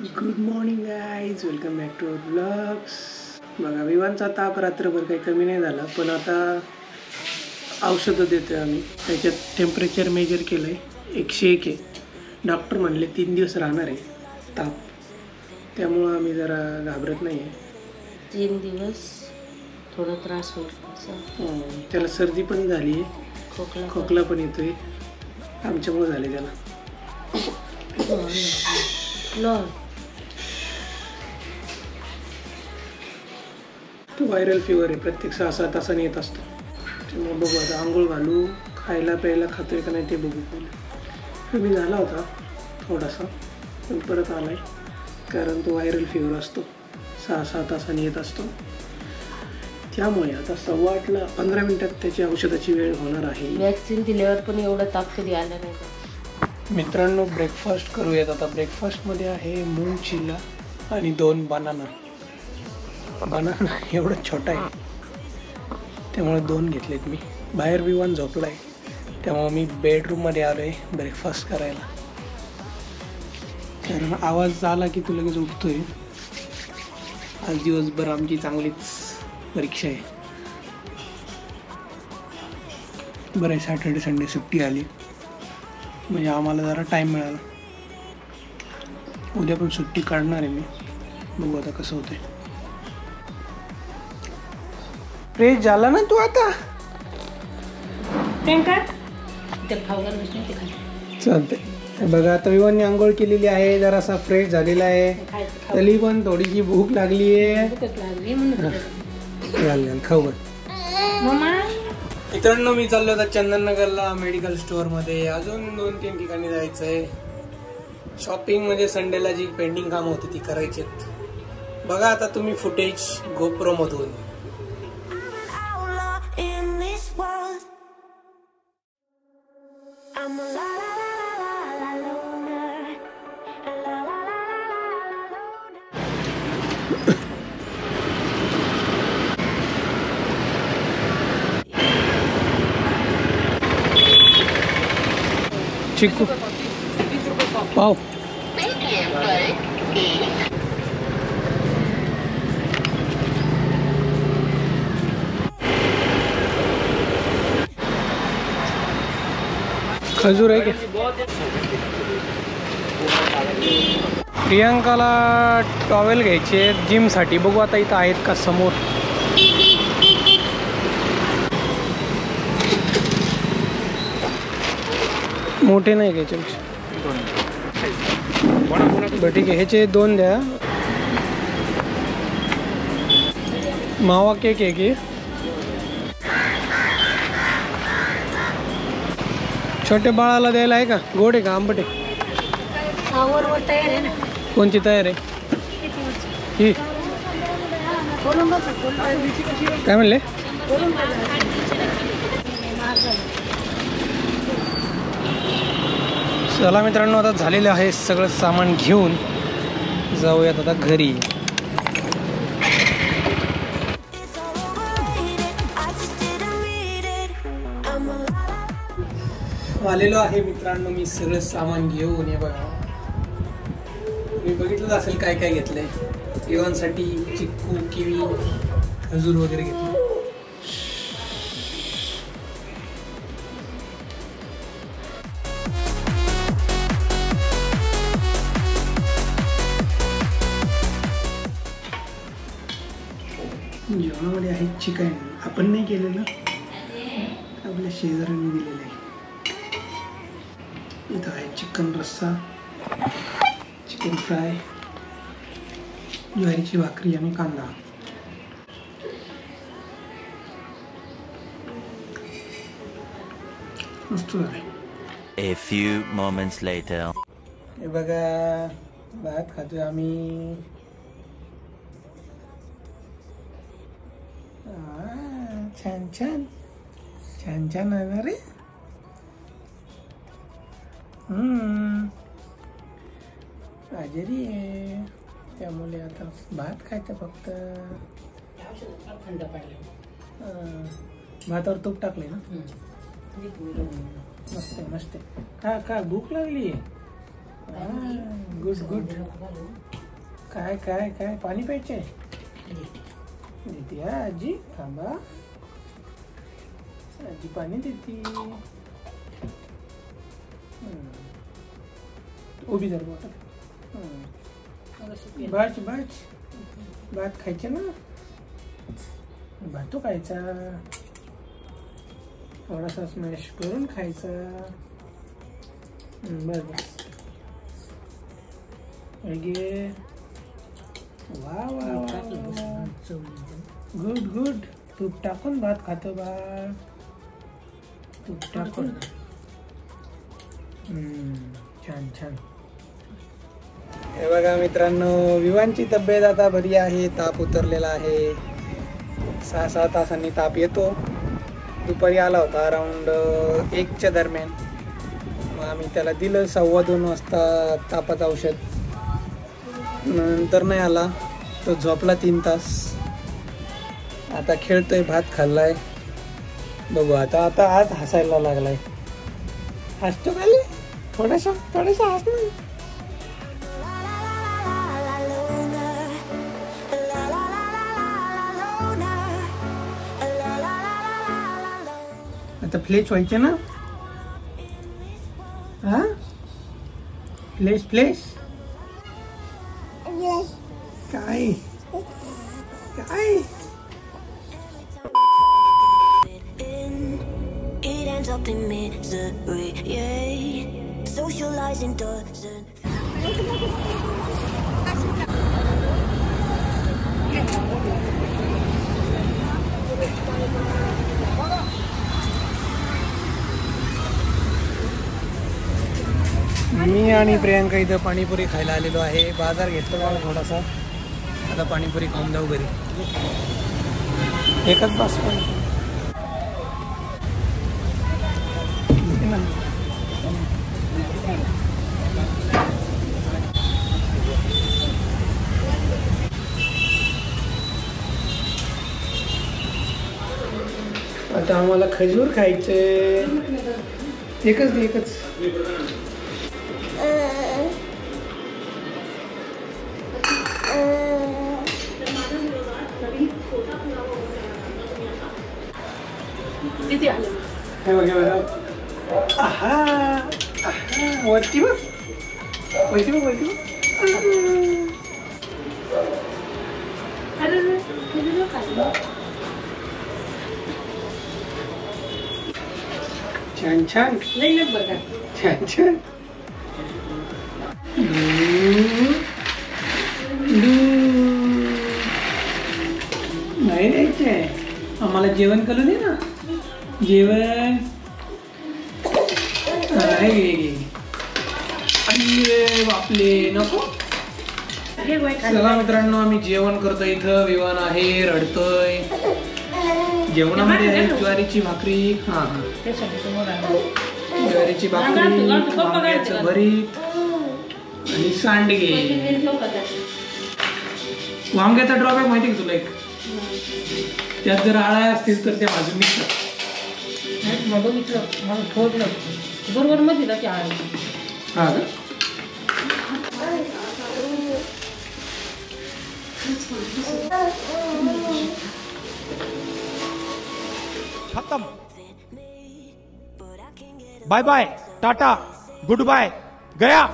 Good morning guys, welcome back to our blogs. बघा विवांचा ताप रात्रभर काही कमी नाही झाला, पण आता औषधं देतो आम्ही. त्याच्यात टेम्परेचर मेजर केलं आहे 101 आहे. डॉक्टर म्हणले 3 दिवस राहणार आहे ताप, त्यामुळं आम्ही जरा घाबरत नाही आहे. 3 दिवस थोडा त्रास होईल. त्याला सर्दी पण झाली आहे, खोकला पण येतोय, आमच्यामुळे झाले त्याला. तो व्हायरल फिवर आहे, प्रत्येक 6-7 तासांनी येत असतो. त्यामुळे बघू आता आंघोळ घालू, खायला प्यायला खातोय का नाही ते बघू. कमी झाला होता थोडासा, पण परत आलाय, कारण तो व्हायरल फिवर असतो, 6-6 तासांनी येत असतो. त्यामुळे आता 8:15 15 मिनिटात त्याची औषधाची वेळ होणार आहे. वॅक्सिन दिल्यावर पण एवढा ताप कधी आला नाही. मित्रांनो, ब्रेकफास्ट करूयात आता. ब्रेकफास्टमध्ये आहे मूग चिल्ला आणि 2 बनाना एवढं छोटा आहे, त्यामुळे 2 घेतलेत मी. बाहेर विवान झोपला आहे, त्यामुळे मी बेडरूममध्ये आलो आहे ब्रेकफास्ट करायला. कारण आवाज आला की तू लगेच उठतोय. आज दिवसभर आमची चांगलीच परीक्षा आहे. बरं आहे, सॅटर्डे संडे सुट्टी आली म्हणजे आम्हाला जरा टाईम मिळाला. उद्या पण सुट्टी काढणार आहे मी, बघू आता कसं होतंय. फ्रेश झाला ना तू आता? चालतंय. बघा आता विवानने आंघोळ केलेली आहे, जरासा फ्रेश झालेला आहे, तरी पण थोडीशी भूक लागली आहे. खाऊ मित्रांनो, मी चाललो आता चंदननगरला मेडिकल स्टोअरमध्ये. अजून 2-3 ठिकाणी जायचं आहे. शॉपिंग म्हणजे संडेला जी पेंडिंग कामं होती ती करायची आहेत. बघा आता तुम्ही फुटेज गोप्रो मधून. चिक्कू पाव खजूर आहे का? प्रियांकाला टॉवेल घ्यायचे जिमसाठी. बघू आता इथं आहेत का समोर. मोठे नाही घ्यायचे, बरं ठीक आहे, ह्याचे 2 द्या. मावा केक आहे की छोट्या बाळाला द्यायला आहे का? गोड आहे का आंबट आहे? कोणती तयार आहे ही? काय म्हणले? चला मित्रांनो, आता झालेलं आहे सगळं सामान घेऊन जाऊयात आता घरी. आलेलो आहे मित्रांनो मी सगळं सामान घेऊन. हे बघा, मी बघितलंच असेल काय काय घेतलंय. विवांसाठी चिक्कू, किवी, खजूर वगैरे घेतले. जेवणामध्ये आहे चिकन, आपण नाही केलेलं, आपल्या शेजाऱ्यांनी दिलेलं आहे. इथं आहे चिकन रस्सा, चिकन फ्राय, ज्वारीची भाकरी आणि कांदा. मस्त झालंय. A few moments later. हे बघा, भात खातोय आम्ही. छान छान छान छान आहे रे. आजारी आहे, त्यामुळे आता भात खायचं फक्त. थंड पडले, भातावर तूप टाकले ना. मस्त आहे, मस्त आहे. का भूक लागली आहे? Good good. काय काय काय पाणी प्यायचे देते हा आजी. थांबा आजी पाणी देते. उभी जर बॉटल. बाच बाच भात खायचे ना. भात तो खायचा थोडासा स्मॅश करून खायचा. बस बस. वा वा वा गुड गुड. तूप टाकून भात खातो बा. तूप टाकून. छान छान. हे बघा मित्रांनो, विवानची तब्येत आता बरी आहे. ताप उतरलेला आहे. 6-7 तासांनी ताप येतो. दुपारी आला होता अराउंड 1च्या दरम्यान. मग आम्ही त्याला दिलं 2:15 वाजता तापाचं औषध. नंतर नाही आला. तो झोपला 3 तास. आता खेळतोय. भात खाल्लाय. बघू आता आता आज हसायला लागलाय. हसतो खाली थोडासा हस ना. आता फ्लेश व्हायचे ना. हा फ्लेश फ्लेश काय काय. It ends up in misery, yeah. Socializing doesn't. मी आणि प्रियांका इथं पाणीपुरी खायला आलेलो आहे. बाजार घेतला मला थोडासा. आता पाणीपुरी खाऊन जाऊ घरी. एकच बस पण. आता आम्हाला खजूर खायचे. एकच दे एकच. हे बघा बघा. आहा आहा. वरती बघ वरती बघ वरती बघ. छान छान छान छान. नाही द्यायचे. आम्हाला जेवण करून दे ना. जेवण बापले नको. चला मित्रांनो, आम्ही जेवण करतोय. इथं विवान आहे रडतोय. जेवणामध्ये आहे ज्वारीची भाकरी. हा ज्वारीची भाकरी, वांग्याचं भरीत आणि सांडगे. वांग्याचा ड्रॉबॅक माहिती का तुला? एक त्यात जर आळ्या असतील तर त्या भाजून निघतात. बघितलं मला फोडलं बरोबर मध्ये ना. हा का. खत्म. Bye bye tata goodbye गया.